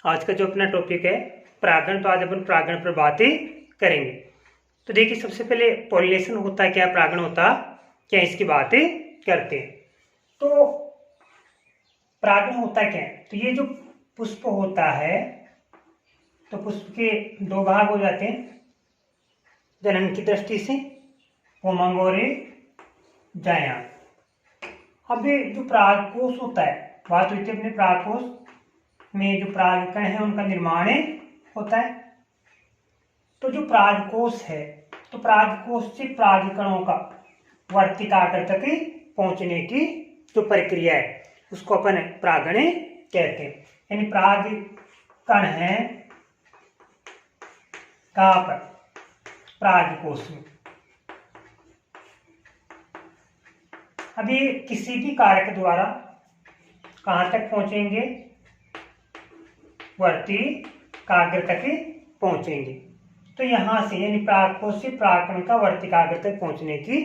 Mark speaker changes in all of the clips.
Speaker 1: आज का जो अपना टॉपिक है परागण, तो आज अपन परागण पर बातें करेंगे। तो देखिए, सबसे पहले पॉलिनेशन होता है क्या, परागण होता क्या, इसकी बातें करते हैं। तो परागण होता क्या है, तो ये जो पुष्प होता है, तो पुष्प के दो भाग हो जाते हैं जनन की दृष्टि से, पुंमंग और जायान। अब ये जो परागकोश होता है, बात हुई थी अपने परागकोश में जो परागकण है उनका निर्माण होता है। तो जो परागकोश है, तो परागकोश से परागकणों का वर्तिकाग्र तक पहुंचने की जो प्रक्रिया है उसको अपन परागण कहते हैं। यानी परागकण है कहाँ पर, परागकोश में। अभी किसी भी कारक द्वारा कहाँ तक पहुंचेंगे, वर्तिकाग्र तक पहुंचेंगे। तो यहां से यानी परागकोश से परागकण का वर्तिकाग्र तक पहुंचने की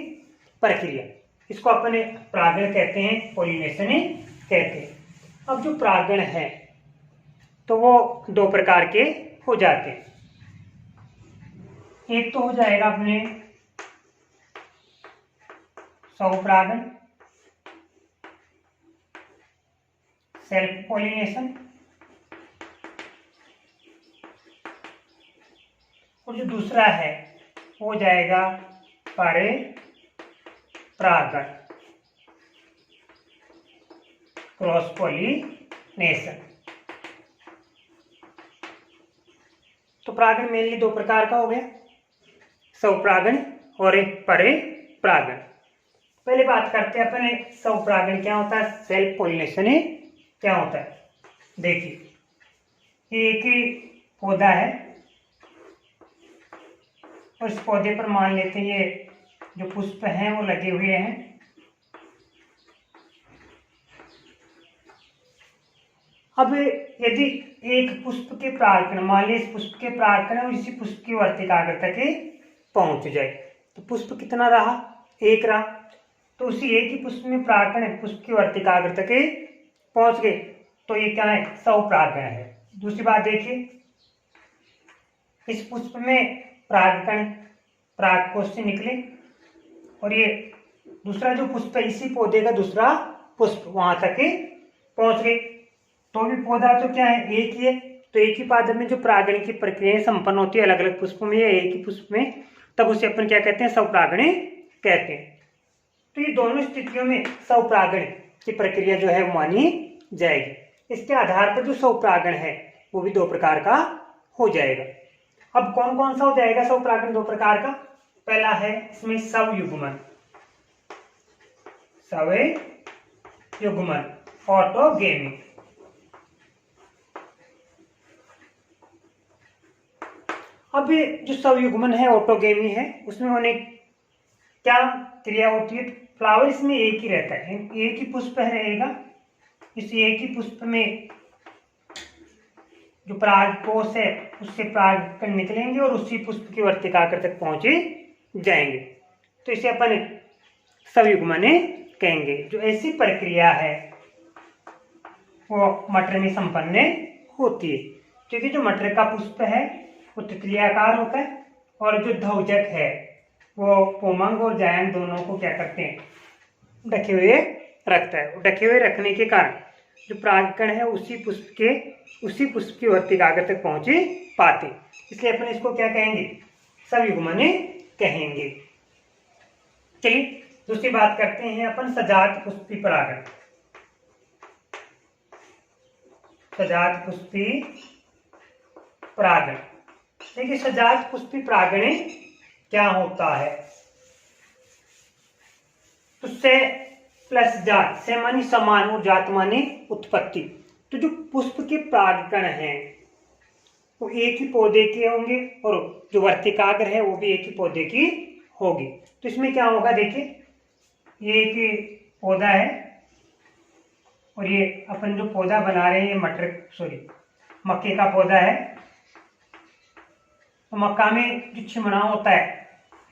Speaker 1: प्रक्रिया, इसको अपन परागण कहते हैं, पॉलिनेशन कहते हैं। अब जो परागण है तो वो दो प्रकार के हो जाते हैं। एक तो हो जाएगा अपने स्वपरागण, सेल्फ पॉलिनेशन, और जो दूसरा है वो हो जाएगा परपरागण, क्रॉस पॉलिनेशन। तो परागण मेनली दो प्रकार का हो गया, स्वपरागण और परपरागण। पहले बात करते हैं अपने स्वपरागण क्या होता है, सेल्फ पॉलिनेशन क्या होता है। देखिए, एक ही पौधा है और इस पौधे पर मान लेते हैं ये जो पुष्प हैं वो लगे हुए हैं। अब यदि एक पुष्प के परागकण, मान लीजिए इस पुष्प के परागकण और इसी पुष्प की वर्तिकाग्र तक पहुंच जाए, तो पुष्प कितना रहा, एक रहा। तो उसी एक ही पुष्प में परागकण पुष्प की वर्तिकाग्र तक पहुंच गए, तो ये क्या है, स्वपरागण है। दूसरी बात देखिए, इस पुष्प में परागकण परागकोश से निकले और ये दूसरा जो पुष्प है इसी पौधे का दूसरा पुष्प वहां तक पहुंच गए, तो भी पौधा तो क्या है, एक ही है। तो एक ही पादप में जो परागण की प्रक्रिया संपन्न होती है अलग अलग पुष्पों में या एक ही पुष्प में, तब उसे अपन क्या कहते हैं, स्वपरागण कहते हैं। तो ये दोनों स्थितियों में स्वपरागण की प्रक्रिया जो है वो मानी जाएगी। इसके आधार पर जो स्वपरागण है वो भी दो प्रकार का हो जाएगा। अब कौन कौन सा हो जाएगा स्वपरागण दो प्रकार का, पहला है इसमें स्वयुग्मन, स्वयुग्मन ऑटोगेमी। अब ये जो स्वयुग्मन है, ऑटोगेमी है, उसमें होने क्या क्रिया होती है, फ्लावर इसमें एक ही रहता है, एक ही पुष्प रहेगा। इस एक ही पुष्प में जो परागकोश है उससे परागकण निकलेंगे और उसी पुष्प की वर्तिकाग्र तक पहुंचे जाएंगे, तो इसे अपन स्वयुग्मन कहेंगे। जो ऐसी प्रक्रिया है वो मटर में संपन्न होती है, क्योंकि जो मटर का पुष्प है वो तितलियाकार होता है और जो ध्वजक है वो पुंमंग और जायन दोनों को क्या करते हैं, ढके हुए रखता है। ढके हुए रखने के कारण जो परागकण है उसी पुष्प की वर्तिकाग्र तक पहुंचे पाते, इसलिए अपन इसको क्या कहेंगे, स्वयुग्मन कहेंगे। चलिए दूसरी बात करते हैं अपन सजात पुष्पी परागण। सजात पुष्पी परागण, देखिए सजात पुष्पी परागण क्या होता है, तो से प्लस जात, से मानी समान और जात मानी उत्पत्ति। तो जो पुष्प के परागकण हैं वो एक ही पौधे के होंगे और जो वर्तिकाग्र है वो भी एक ही पौधे की होगी। तो इसमें क्या होगा, देखिए ये एक पौधा है और ये अपन जो पौधा बना रहे हैं ये मक्के का पौधा है। तो मक्का में जो छिमड़ा होता है,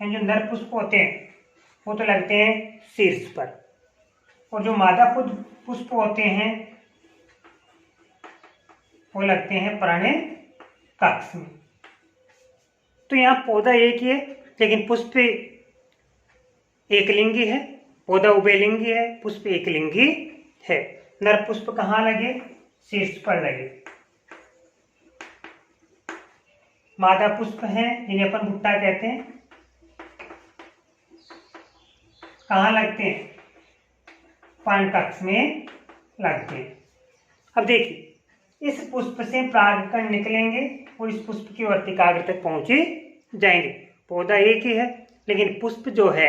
Speaker 1: जो नर पुष्प होते हैं वो तो लगते हैं शीर्ष पर, और जो मादा पुष्प होते हैं वो लगते हैं पराणे कक्ष में। तो यहाँ पौधा एक ही है, लेकिन पुष्प एकलिंगी है, पौधा उभयलिंगी है, पुष्प एकलिंगी है। नर पुष्प कहाँ लगे? शीर्ष पर लगे। मादा पुष्प हैं, जिन्हें अपन भुट्टा कहते हैं, कहाँ लगते हैं? पर्णकक्ष में लगते हैं। अब देखिए, इस पुष्प से परागकण निकलेंगे और इस पुष्प की वर्तिकाग्र तक पहुंचे जाएंगे। पौधा एक ही है, लेकिन पुष्प जो है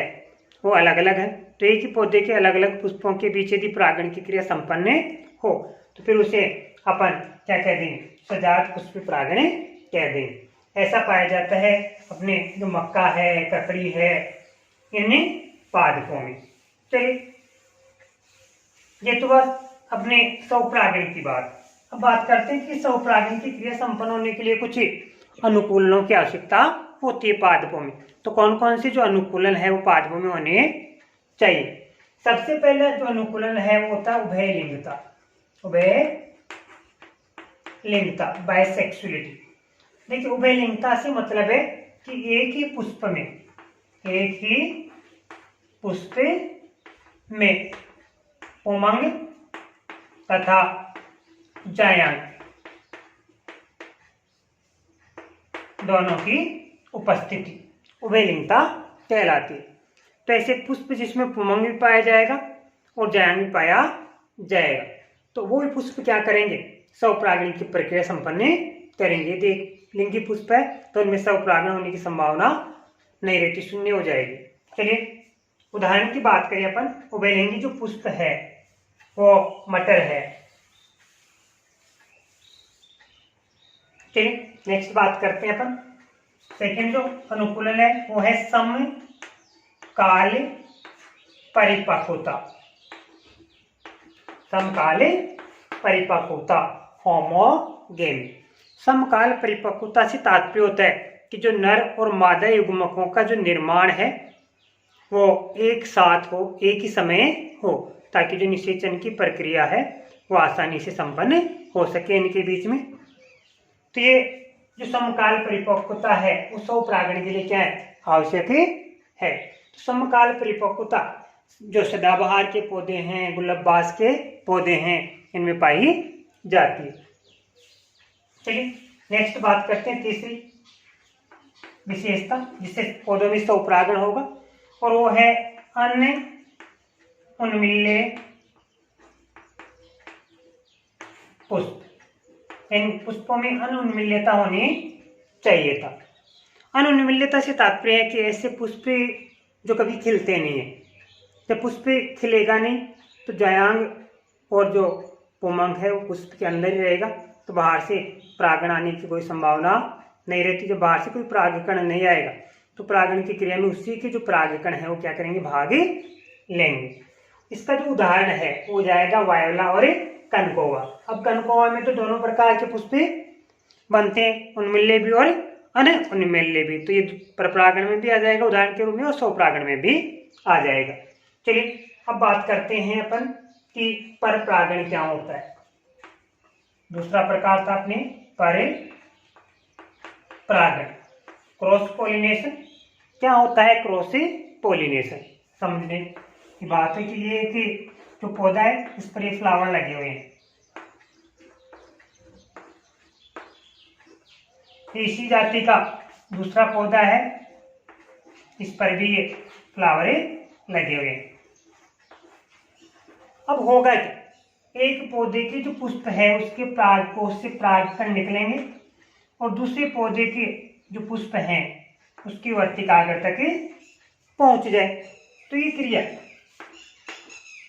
Speaker 1: वो अलग अलग है। तो एक ही पौधे के अलग अलग पुष्पों के बीच यदि परागण की क्रिया संपन्न हो तो फिर उसे अपन क्या कह देंगे? सजात पुष्प परागण कह देंगे। ऐसा पाया जाता है अपने जो मक्का है, ककड़ी है, इन पादपों में। चलिए, ये तो बस अपने स्वपरागण की बात। अब बात करते हैं कि स्वपरागण की क्रिया संपन्न होने के लिए कुछ अनुकूलनों की आवश्यकता होती है पादपों में। तो कौन कौन से जो अनुकूलन है वो पादपों में होने चाहिए? सबसे पहला जो अनुकूलन है वो होता है उभयलिंगता। उभयलिंगता, बाइसेक्सुअलिटी। देखिए, उभयलिंगता से मतलब है कि एक ही पुष्प में उमंग तथा जायांग दोनों की उपस्थिति उभयलिंगता कहलाती है। तो ऐसे पुष्प जिसमें पुमंग भी पाया जाएगा और जायांग भी पाया जाएगा, तो वो पुष्प क्या करेंगे? स्वपरागण की प्रक्रिया संपन्न करेंगे। यदि एक लिंगी पुष्प है तो उनमें स्वपरागण होने की संभावना नहीं रहती, शून्य हो जाएगी। चलिए, उदाहरण की बात करें अपन, उभयलिंगी जो पुष्प है वो मटर है। चलिए, नेक्स्ट बात करते हैं अपन। सेकेंड जो अनुकूलन है वो है समकाल परिपक्वता। समकाल परिपक्वता, होमोगेमी। समकाल परिपक्वता से तात्पर्य होता है कि जो नर और मादा युग्मकों का जो निर्माण है वो एक साथ हो, एक ही समय हो, ताकि जो निषेचन की प्रक्रिया है वो आसानी से संपन्न हो सके इनके बीच में। तो ये जो समकाल परिपक्वता है वो स्वपरागण के लिए क्या है? आवश्यक है। तो समकाल परिपक्वता जो सदाबहार के पौधे हैं, गुलाबबास के पौधे हैं, इनमें पाई जाती है। चलिए, नेक्स्ट बात करते हैं तीसरी विशेषता जिससे पौधों में स्वपरागण होगा, और वो है अन्य उन्मिल्य पुष्प। इन पुष्पों में अनुन्मिल्यता होनी चाहिए था। अनुन्मिल्यता से तात्पर्य है कि ऐसे पुष्प जो कभी खिलते नहीं है। जब पुष्प खिलेगा नहीं तो जायांग और जो पुमंग है वो पुष्प के अंदर ही रहेगा, तो बाहर से परागण आने की कोई संभावना नहीं रहती। जब बाहर से कोई परागकण नहीं आएगा तो परागण की क्रिया में उसी के जो परागकण है वो क्या करेंगे? भाग लेंगे। इसका जो उदाहरण है वो जाएगा वायोला और कनकोवा। अब कनकोवा में तो दोनों प्रकार के पुष्प बनते हैं, उन्मिल्य भी और अनुन्मिल्य भी। तो ये परपरागण में भी आ जाएगा उदाहरण के रूप में, और स्वपरागण में भी आ जाएगा। चलिए, अब बात करते हैं अपन कि परपरागण क्या होता है। दूसरा प्रकार था अपने परपरागण, क्रॉस पोलिनेशन। क्या होता है क्रॉस पोलिनेशन? समझने की बात है कि ये कि जो पौधा है इस पर ये फ्लावर लगे हुए हैं, इसी जाति का दूसरा पौधा है, इस पर भी ये फ्लावर लगे हुए हैं। अब होगा क्या? एक पौधे के जो पुष्प है उसके परागकोश से परागकण निकलेंगे और दूसरे पौधे के जो पुष्प हैं उसकी वर्तिकाग्र तक पहुंच जाए, तो ये क्रिया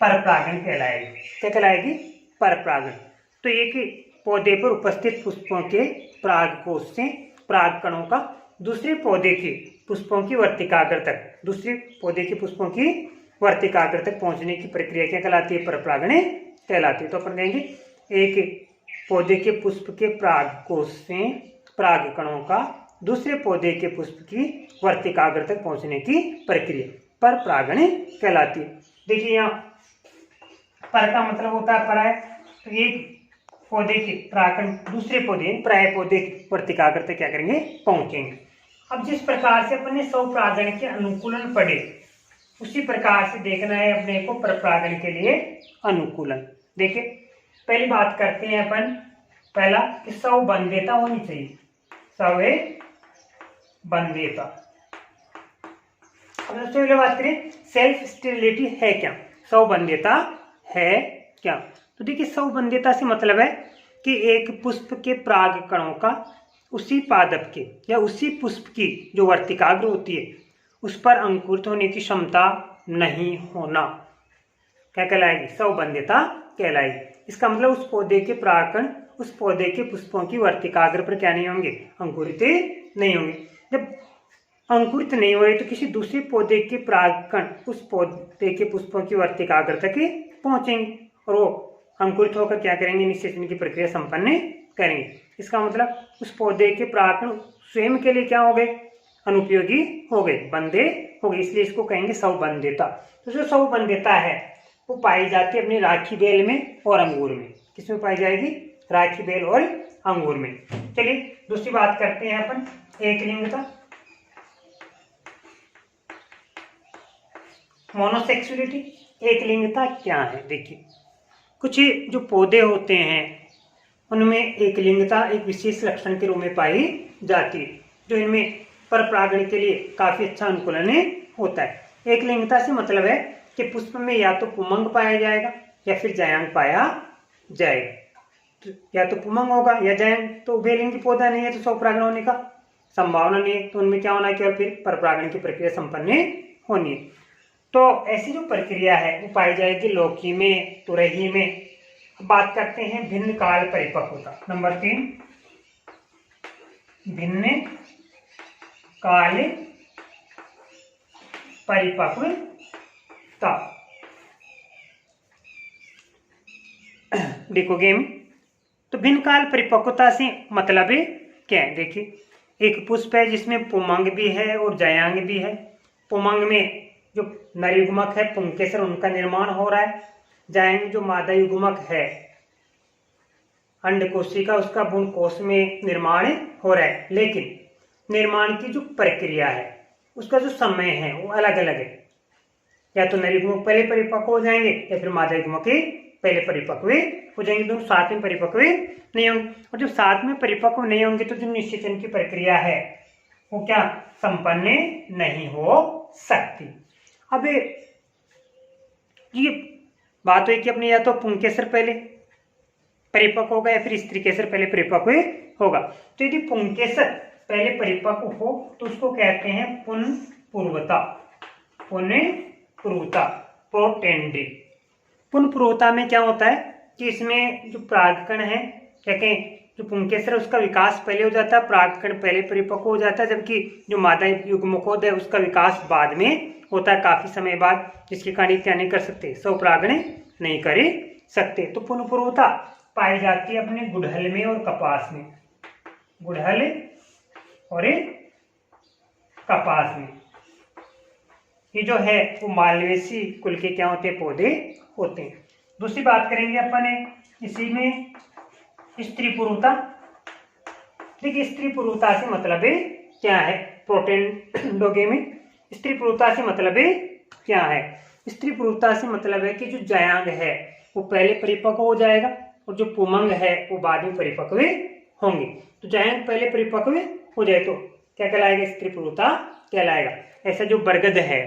Speaker 1: परपरागण कहलाएगी। क्या कहलाएगी? परपरागण। तो एक पौधे पर उपस्थित पुष्पों के परागकोश से परागकणों का दूसरे पौधे के पुष्पों की वर्तिकाग्र तक, दूसरे पौधे के पुष्पों की वर्तिकाग्र तक पहुंचने की प्रक्रिया क्या कहलाती है? परपरागण कहलाती है। तो अपन कहेंगे एक पौधे के पुष्प के परागकोश से परागकणों का दूसरे पौधे के पुष्प की वर्तिकाग्र तक पहुंचने की प्रक्रिया परपरागण कहलाती है। देखिए, यहाँ पर का मतलब होता है पराय। तो एक पौधे के परागकण दूसरे पौधे प्राय पौधे के वर्तिकाग्र तक क्या करेंगे, पहुंचेंगे। अब जिस प्रकार से अपने स्वपरागण के अनुकूलन पढ़े, उसी प्रकार से देखना है अपने को परपरागण के लिए अनुकूलन। देखिए पहली बात करते हैं अपन, पहला कि स्वबंध्यता होनी चाहिए, स्वबंध्यता। अब सबसे पहले बात करें सेल्फ स्टेरिलिटी है क्या, स्वबंध्यता है क्या। तो देखिए स्वबंध्यता से मतलब है कि एक पुष्प के परागकणों का उसी पादप के या उसी पुष्प की जो वर्तिकाग्र होती है उस पर अंकुरित होने की क्षमता नहीं होना, क्या कहलाएगी, स्वबंध्यता कहलाएगी। इसका मतलब उस पौधे के परागकण उस पौधे के पुष्पों की वर्तिकाग्र पर क्या नहीं होंगे, अंकुरित नहीं होंगे। जब अंकुरित नहीं हुए तो किसी दूसरे पौधे के परागकण उस पौधे के पुष्पों की वर्तिकाग्र तक पहुंचेंगे और वो अंकुरित होकर क्या करेंगे, निषेचन की प्रक्रिया संपन्न करेंगे। इसका मतलब उस पौधे के परागकण स्वयं के लिए क्या हो गए, अनुपयोगी हो गए, बंधे हो गए, इसलिए इसको कहेंगे स्वबंध्यता। तो जो स्वबंध्यता है वो पाई जाती है अपनी राखी बेल में और अंगूर में। किसमें पाई जाएगी, राखी बेल और अंगूर में। चलिए दूसरी बात करते हैं अपन एकलिंगता, मोनोसेक्सुअलिटी। एकलिंगता क्या है, देखिए कुछ जो पौधे होते हैं उनमें एकलिंगता एक विशेष लक्षण के रूप में पाई जाती है, जो इनमें परपरागण के लिए काफी अच्छा अनुकूलन होता है। एकलिंगता से मतलब है कि पुष्प में या तो पुमंग पाया जाएगा या फिर जायांग पाया जाएगा। तो या तो पुमंग होगा या जायांग, तो उभयलिंगी पौधा नहीं है तो स्वपरागण होने का संभावना नहीं है, तो उनमें क्या होना है, केवल फिर परपरागण की प्रक्रिया संपन्न होनी है। तो ऐसी जो प्रक्रिया है वो पाई जाएगी लौकी में, तुरही में। बात करते हैं भिन्न काल परिपक्वता, नंबर 3 भिन्न काल परिपक्वता। देखो गेम, तो भिन्न काल परिपक्वता से मतलब क्या है, देखिए एक पुष्प है जिसमें पुमंग भी है और जायांग भी है। पुमंग में जो नरयुग्मक है पुंकेसर, उनका निर्माण हो रहा है। जायांग जो मादा युग्मक है अंडकोशिका, उसका भ्रूण कोश में निर्माण हो रहा है, लेकिन निर्माण की जो प्रक्रिया है उसका जो समय है वो अलग अलग है। या तो नरयुग्मक पहले परिपक्व हो जाएंगे या फिर मादा युग्मक पहले परिपक्व हो जाएंगे, दोनों साथ में परिपक्व नहीं होंगे। और जब साथ में परिपक्व नहीं होंगे तो जो निषेचन की प्रक्रिया है वो क्या संपन्न नहीं हो सकती। अब ये बात हुई कि अपने या तो पुंकेसर पहले परिपक्व होगा या फिर स्त्री केसर पहले परिपक्व होगा। तो यदि पुंकेसर पहले परिपक्व हो तो उसको कहते हैं पुनःपूर्वता, पुनःपूर्वता प्रोटेंडे। पुनःपूर्वता में क्या होता है कि इसमें जो परागकण है, क्या कहें, जो पुंकेसर उसका विकास पहले हो जाता है, परागकण पहले परिपक्व हो जाता है, जबकि जो मादा युग्मकोद है उसका विकास बाद में होता है, काफी समय बाद, जिसके कारण क्या नहीं कर सकते, स्वपरागण नहीं कर सकते। तो पुनःपूर्वता पाई जाती है अपने गुड़हल में और कपास में, गुड़हल और कपास में। ये जो है वो मालवेसी कुल के क्या होते हैं, पौधे होते हैं। दूसरी बात करेंगे अपन इसी में स्त्री पुरुषता। देखिए स्त्री पुरुषता से मतलब क्या है, प्रोटेंडोगेमी। स्त्री पुरुषता से मतलब क्या है, स्त्री पुरुषता से मतलब है कि जो जायांग है वो पहले परिपक्व हो जाएगा और जो पुमंग है वो बाद में परिपक्व होंगे। तो जायांग पहले परिपक्व हो जाए तो क्या कहलाएगा, स्त्री पुरुषता कहलाएगा। ऐसा जो बरगद है,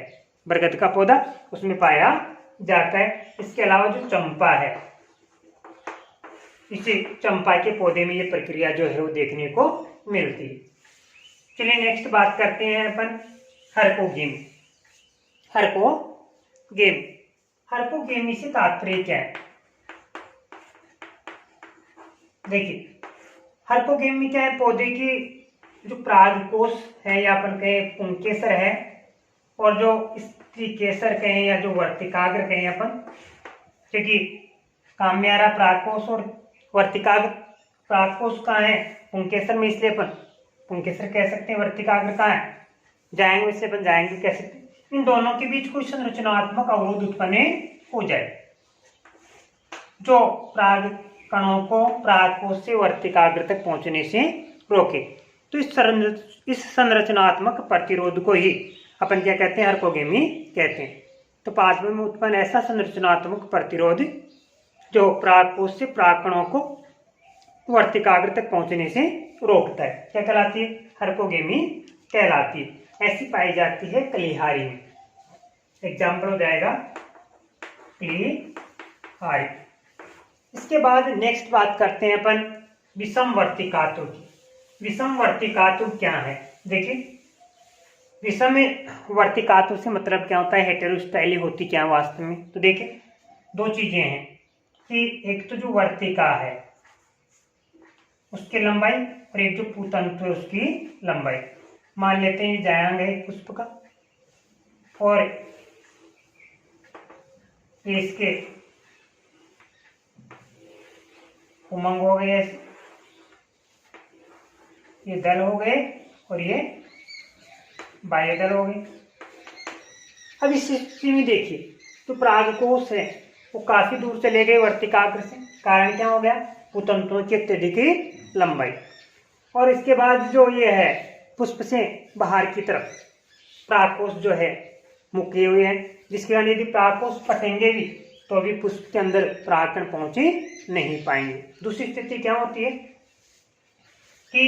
Speaker 1: बरगद का पौधा, उसमें पाया जाता है। इसके अलावा जो चंपा है, इसी चंपा के पौधे में ये प्रक्रिया जो है वो देखने को मिलती है। चलिए नेक्स्ट बात करते हैं अपन हरकोगेम। हरकोगेम, हरकोगेमी से तात्पर्य क्या है, देखिए हरकोगेमी क्या है, पौधे की जो परागकोश है या अपन कहें पुंकेसर है और जो स्त्री केसर कहें या जो वर्तिकाग्र कहें अपन, क्योंकि काम्यारा परागकोश और वर्तिकाग्र परागकोश कहाँ है, पुंकेसर में, इसलिए अपन पुंकेसर कह सकते हैं। वर्तिकाग्र कहाँ है, जाएंगे, इसलिए अपन जाएंगे कह सकते हैं। इन दोनों के बीच कोई संरचनात्मक अवरोध उत्पन्न हो जाए, जो पराग कणों को परागकोश से वर्तिकाग्र तक पहुंचने से रोके। तो इस संरचनात्मक प्रतिरोध को ही अपन क्या कहते हैं, हर्कोगेमी कहते हैं। तो पादपों में उत्पन्न ऐसा संरचनात्मक प्रतिरोध जो परागकोश से परागकणों को वर्तिकाग्र तक पहुंचने से रोकता है, क्या कहलाती है, हर्कोगेमी कहलाती है। ऐसी पाई जाती है कलिहारी में। एग्जाम्पल हो जाएगा कलिहारी। इसके बाद नेक्स्ट बात करते हैं अपन विषम वर्तिकातु की। विषम वर्तिकातु क्या है, देखिए विषम वर्तिकातु से मतलब क्या होता है, हेटेरोस्टाइली होती क्या वास्तव में। तो देखिए दो चीजें हैं कि एक तो जो वर्तिका है उसकी लंबाई और एक जो पूतंतु है उसकी लंबाई। मान लेते हैं जायांग है पुष्प का और ये इसके उमंग हो गए, ये दल हो गए और ये बाह्य दल हो गए। अब इस स्थिति में देखिए तो परागकोश है वो काफी दूर चले गए वर्तिकाग्र से। कारण क्या हो गया, पूतंतुओं की अत्यधिक लंबाई। और इसके बाद जो ये है पुष्प से बाहर की तरफ परागकोश जो है मुके हुए हैं, जिसके कारण यदि परागकोश फटेंगे भी तो अभी पुष्प के अंदर परागकण पहुंचे नहीं पाएंगे। दूसरी स्थिति क्या होती है कि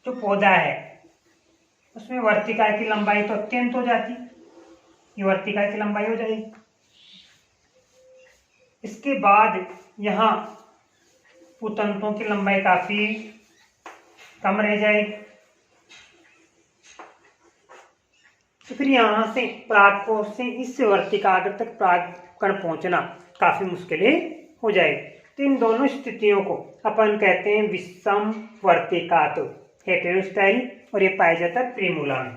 Speaker 1: जो पौधा है उसमें वर्तिका की लंबाई तो अत्यंत हो जाती, ये वर्तिका की लंबाई हो जाएगी। इसके बाद यहाँ पूतंतुओं की लंबाई काफी कम रह जाएगी। तो फिर यहाँ से परागकोश से इस वर्तिकाग्र तक परागकण पहुंचना काफी मुश्किल हो जाएगी। तो इन दोनों स्थितियों को अपन कहते हैं विषम वर्तिकातु, हेटेरोस्टाइल, और ये पाया जाता है प्रिमूला में।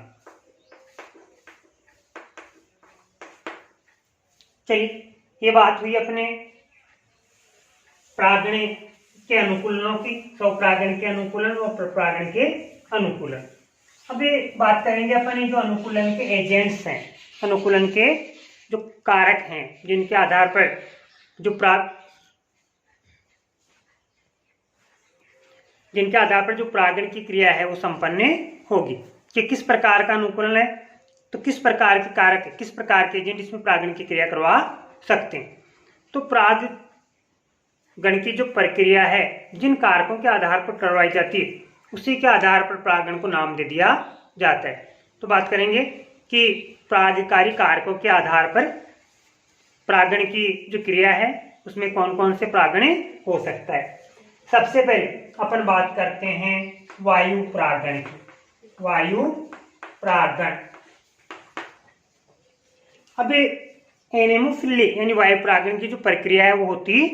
Speaker 1: चलिए ये बात हुई अपने परागण के अनुकूलनों की, स्वपरागण के अनुकूलन और परपरागण के अनुकूलन। अब ये बात करेंगे अपन जो अनुकूलन के एजेंट्स हैं, अनुकूलन के जो कारक हैं जिनके आधार पर जो परागण की क्रिया है वो संपन्न होगी। कि किस प्रकार का अनुकूलन है, तो किस प्रकार के कारक, किस प्रकार के एजेंट इसमें परागण की क्रिया करवा सकते हैं। तो परागण की जो प्रक्रिया है जिन कारकों के आधार पर करवाई जाती है उसी के आधार पर परागण को नाम दे दिया जाता है। तो बात करेंगे कि परागकारी कारकों के आधार पर परागण की जो क्रिया है उसमें कौन कौन से परागण हो सकता है। सबसे पहले अपन बात करते हैं वायु परागण की। वायु परागण, अब एनेमोफिली यानी वायु परागण की जो प्रक्रिया है वो होती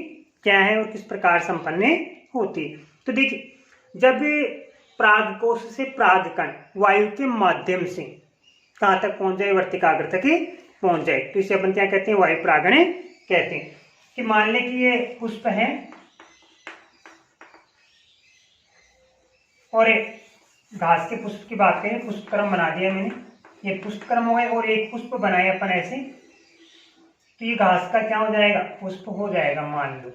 Speaker 1: क्या है और किस प्रकार संपन्न होती। तो देखिए जब परागकोश से परागकण वायु के माध्यम से कहाँ तक पहुंच जाए, वर्तिकाग्र तक ही पहुंच जाए, तो इसे अपन क्या कहते हैं, वायु परागण कहते हैं। कि मान ले कि ये पुष्प है और घास के पुष्प की बात करें, पुष्पक्रम बना दिया मैंने, ये पुष्पक्रम हो गए और एक पुष्प बनाए अपन ऐसे, तो ये घास का क्या हो जाएगा, पुष्प हो जाएगा मान लो।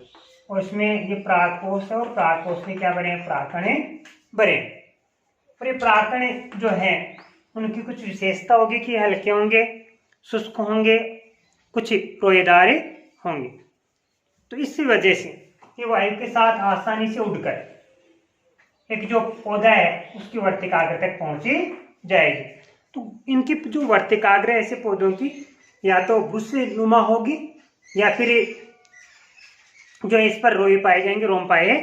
Speaker 1: और इसमें ये परागकोश है और परागकोश में क्या बने, परागकण बने। और ये परागकण जो है उनकी कुछ विशेषता होगी कि हल्के होंगे, शुष्क होंगे, कुछ रोएदार होंगे। तो इसी वजह से ये वायु के साथ आसानी से उड़कर एक जो पौधा है उसकी वर्तिकाग्र तक पहुंची जाएगी। तो इनकी जो वर्तिकाग्र ऐसे पौधों की या तो बुशनुमा होगी या फिर जो इस पर रोए पाए जाएंगे, रोम पाए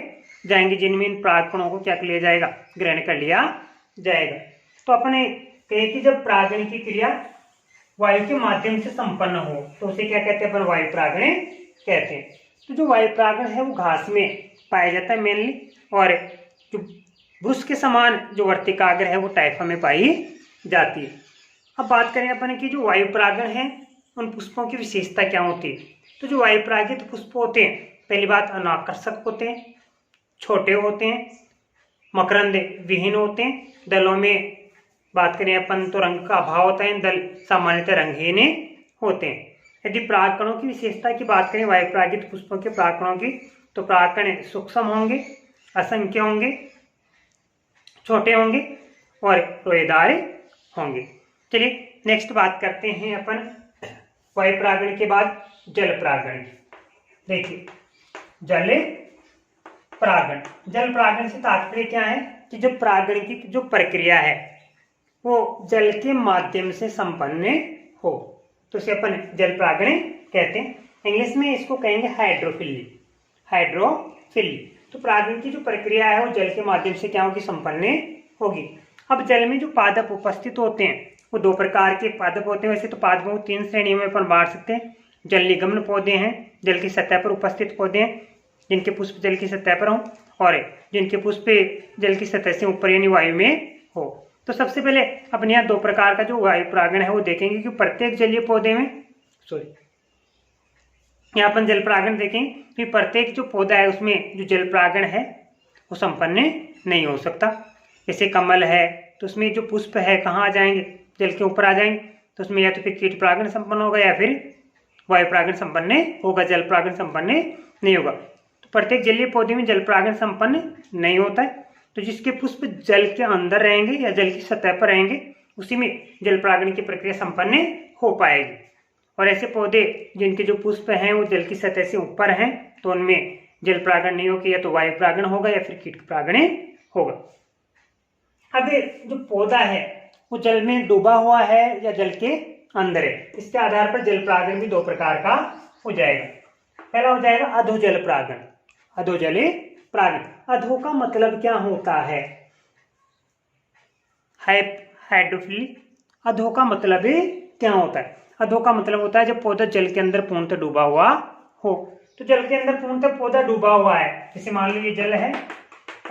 Speaker 1: जाएंगे, जिनमें इन परागकणों को क्या कर लिया जाएगा, ग्रहण कर लिया जाएगा। तो अपने कहे कि जब परागण की क्रिया वायु के माध्यम से संपन्न हो तो उसे क्या कहते हैं, अपन वायु परागण कहते हैं। तो जो वायु परागण है वो घास में पाया जाता है मेनली, और जो ब्रुश के समान जो वर्तिकाग्र है वो टाइफा में पाई जाती है। अब बात करें अपन की जो वायु परागण है उन पुष्पों की विशेषता क्या होती है। तो जो वायु परागित पुष्प होते हैं, पहली बात अनाकर्षक होते हैं, छोटे होते हैं, मकरंद विहीन होते हैं, दलों में बात करें अपन तो रंग का अभाव होता है, दल सामान्यतः रंगहीन होते हैं। यदि परागकणों की विशेषता की बात करें वायु परागित पुष्पों के परागकणों की, तो परागकण सूक्ष्म होंगे, असंख्य होंगे, छोटे होंगे और रोएदार होंगे। चलिए नेक्स्ट बात करते हैं अपन वायु परागण के बाद जल परागण। देखिए जल परागण, जल परागण से तात्पर्य क्या है कि जो परागण की जो प्रक्रिया है वो जल के माध्यम से संपन्न हो, तो इसे अपन जल परागण कहते हैं। इंग्लिश में इसको कहेंगे हाइड्रोफिली, हाइड्रोफिली। तो परागण की जो प्रक्रिया है वो जल के माध्यम से क्या होगी, संपन्न होगी। अब जल में जो पादप उपस्थित होते हैं वो दो प्रकार के पादप होते हैं। वैसे तो पादपों को 3 श्रेणियों में अपन बांट सकते हैं। जल निगमन पौधे हैं, जल की सतह पर उपस्थित पौधे हैं जिनके पुष्प जल की सतह पर हों, और जिनके पुष्प जल की सतह से ऊपर यानी वायु में हो। तो सबसे पहले अपन यहाँ 2 प्रकार का जो वायु परागण है वो देखेंगे कि प्रत्येक जलीय पौधे में यहाँ अपन जल परागण देखेंगे कि प्रत्येक जो पौधा है उसमें जो जल परागण है वो संपन्न नहीं हो सकता। जैसे कमल है तो उसमें जो पुष्प है कहाँ आ जाएंगे, जल के ऊपर आ जाएंगे, तो उसमें या तो फिर कीट परागण संपन्न होगा या फिर वायु परागण संपन्न होगा, जल परागण संपन्न नहीं होगा। तो प्रत्येक जलीय पौधे में जल परागण संपन्न नहीं होता है। तो जिसके पुष्प जल के अंदर रहेंगे या जल की सतह पर रहेंगे उसी में जल परागण की प्रक्रिया संपन्न हो पाएगी। और ऐसे पौधे जिनके जो पुष्प हैं वो जल की सतह से ऊपर हैं तो उनमें जल परागण नहीं होगी, या तो वायु परागण होगा या फिर कीट परागण होगा। अब जो पौधा है वो जल में डूबा हुआ है या जल के अंदर है, इसके आधार पर जल परागण भी 2 प्रकार का हो जाएगा। पहला हो जाएगा अधोजल परागण। अधोजल परागण, अधो का मतलब क्या होता है, हाइड्रोफिली। अधो का मतलब क्या होता है, अधो का मतलब होता है जब पौधा जल के अंदर पूर्णतः डूबा हुआ हो। तो जल के अंदर पूर्णतः पौधा डूबा हुआ है, जैसे मान लीजिए जल है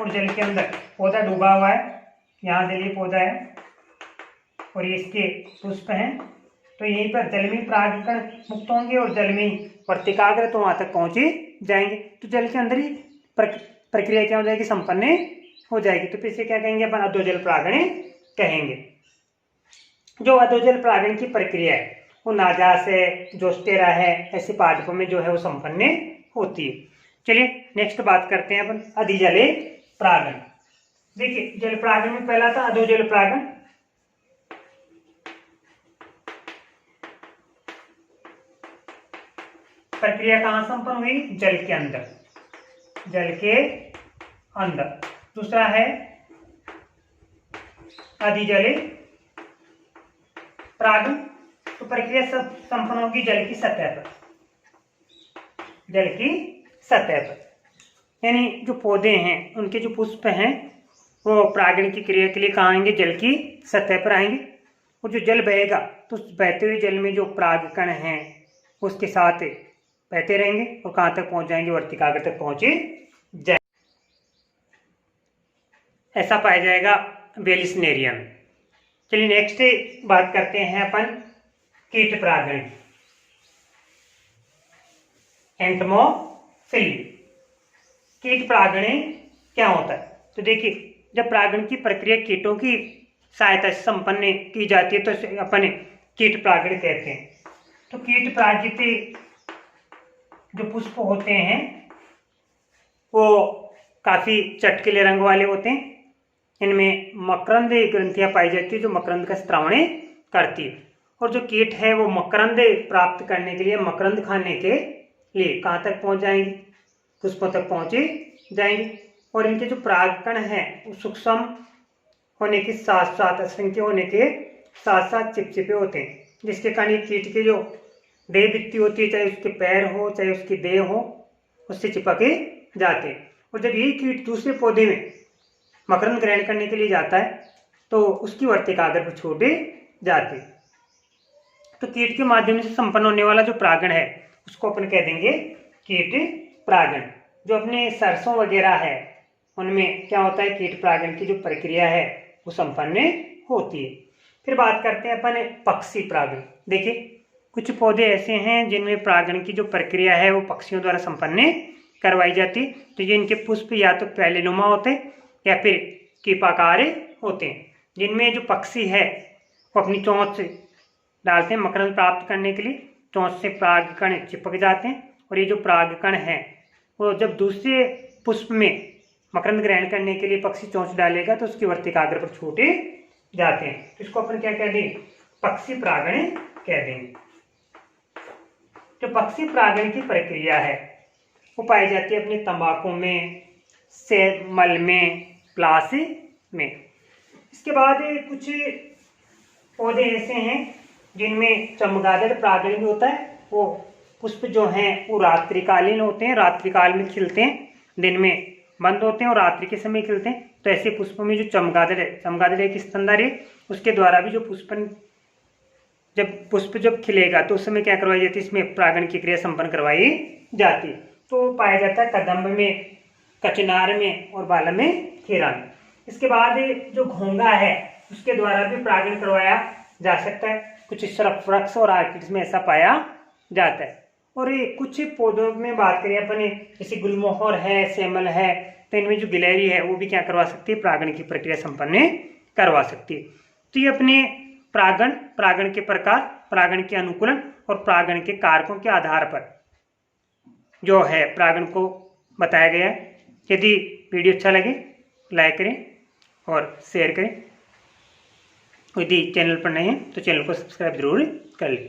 Speaker 1: और जल के अंदर पौधा डूबा हुआ है, यहाँ जलीय पौधा है और ये इसके पुष्प हैं, तो यहीं पर जल में परागकण मुक्त होंगे और जल में वर्तिकाग्र तो वहां तक पहुंचे जाएंगे। तो जल के अंदर ही प्रक्रिया क्या हो जाएगी, संपन्न हो जाएगी। तो फिर से क्या कहेंगे अपन, अधोजल परागण कहेंगे। जो अधोजल परागण की प्रक्रिया है वो नाजास है, जोस्टेरा है, ऐसे पादपों में जो है वो संपन्न होती है। चलिए नेक्स्ट बात करते हैं अपन अधिजल परागण। देखिए जल परागण में पहला था अधोजल परागण। प्रक्रिया कहां संपन्न हुई, जल के अंदर, जल के अंदर। दूसरा है अधिजल परागण, तो प्रक्रिया सब संपन्न होगी जल की सतह पर, जल की सतह पर। यानी जो पौधे हैं उनके जो पुष्प हैं वो परागण की क्रिया के लिए कहाँ आएंगे, जल की सतह पर आएंगे। और जो जल बहेगा तो बहते हुए जल में जो परागकण हैं उसके साथ बहते रहेंगे और कहाँ तक पहुंच जाएंगे, वर्तिकाग्र तक पहुंचे जाएंगे। ऐसा पाया जाएगा बेलिस्नेरिया में। चलिए नेक्स्ट बात करते हैं अपन कीट परागण, एंटमोफिली। कीट परागण क्या होता है, तो देखिए जब परागण की प्रक्रिया कीटों की सहायता से संपन्न की जाती है तो इसे अपन कीट परागण कहते हैं। तो कीट परागित जो पुष्प होते हैं वो काफी चटकीले रंग वाले होते हैं। इनमें मकरंद ग्रंथियां पाई जाती है जो मकरंद का स्त्रावण करती है। और जो कीट है वो मकरंद प्राप्त करने के लिए, मकरंद खाने के लिए कहाँ तक पहुंच जाएंगे, पुष्पों तक पहुंचे जाएंगे। और इनके जो परागकण हैं वो सूक्ष्म होने के साथ साथ, असंख्य होने के साथ साथ चिपचिपे होते हैं, जिसके कारण कीट के जो देह भित्ति होती है, चाहे उसके पैर हो चाहे उसकी देह हो, उससे चिपके जाते हैं। और जब यही कीट दूसरे पौधे में मकरंद ग्रहण करने के लिए जाता है तो उसकी वर्तिकाग्र पर छूट जाती है। तो कीट के माध्यम से संपन्न होने वाला जो परागण है उसको अपन कह देंगे कीट परागण। जो अपने सरसों वगैरह है उनमें क्या होता है, कीट परागण की जो प्रक्रिया है वो संपन्न होती है। फिर बात करते हैं अपन पक्षी परागण। देखिए कुछ पौधे ऐसे हैं जिनमें परागण की जो प्रक्रिया है वो पक्षियों द्वारा संपन्न करवाई जाती। तो ये इनके पुष्प या तो पैलेनुमा होते हैं या फिर कीपाकार होते हैं, जिनमें जो पक्षी है वो अपनी चोंच डालते हैं मकरंद प्राप्त करने के लिए। चोंच से परागकण चिपक जाते हैं और ये जो परागकण हैं और जब दूसरे पुष्प में मकरंद ग्रहण करने के लिए पक्षी चोंच डालेगा तो उसके वर्तिकाग्र पर छूटे जाते हैं। तो इसको अपन क्या कह दें, पक्षी परागण कह देंगे। जो पक्षी परागण की प्रक्रिया है वो पाई जाती है अपने तंबाकू में, सेब, मल में, प्लास में। इसके बाद कुछ पौधे ऐसे हैं जिनमें चमगादड़ परागण भी होता है। वो पुष्प जो हैं वो रात्रिकालीन होते हैं, रात्रिकाल में खिलते हैं, दिन में बंद होते हैं और रात्रि के समय खिलते हैं। तो ऐसे पुष्पों में जो चमगादड़ है, चमगादड़ एक स्तनधारी है, उसके द्वारा भी जो पुष्प जब खिलेगा तो उस समय क्या करवाई जाती है, इसमें परागण की क्रिया संपन्न करवाई जाती है। तो पाया जाता है कदम्ब में, कचनार में और बालम में, खीरा में। इसके बाद जो घोंगा है उसके द्वारा भी परागण करवाया जा सकता है। कुछ सरफरक्स और आर्किड्स में ऐसा पाया जाता है। और ये कुछ पौधों में बात करें अपन, जैसे गुलमोहर है, सेमल है, तो इनमें जो गिलहरी है वो भी क्या करवा सकती है, परागण की प्रक्रिया संपन्न करवा सकती है। तो ये अपने परागण के प्रकार, परागण के अनुकूलन और परागण के कारकों के आधार पर जो है परागण को बताया गया है। यदि वीडियो अच्छा लगे लाइक करें और शेयर करें। यदि चैनल पर नए हैं तो चैनल को सब्सक्राइब जरूर कर लें।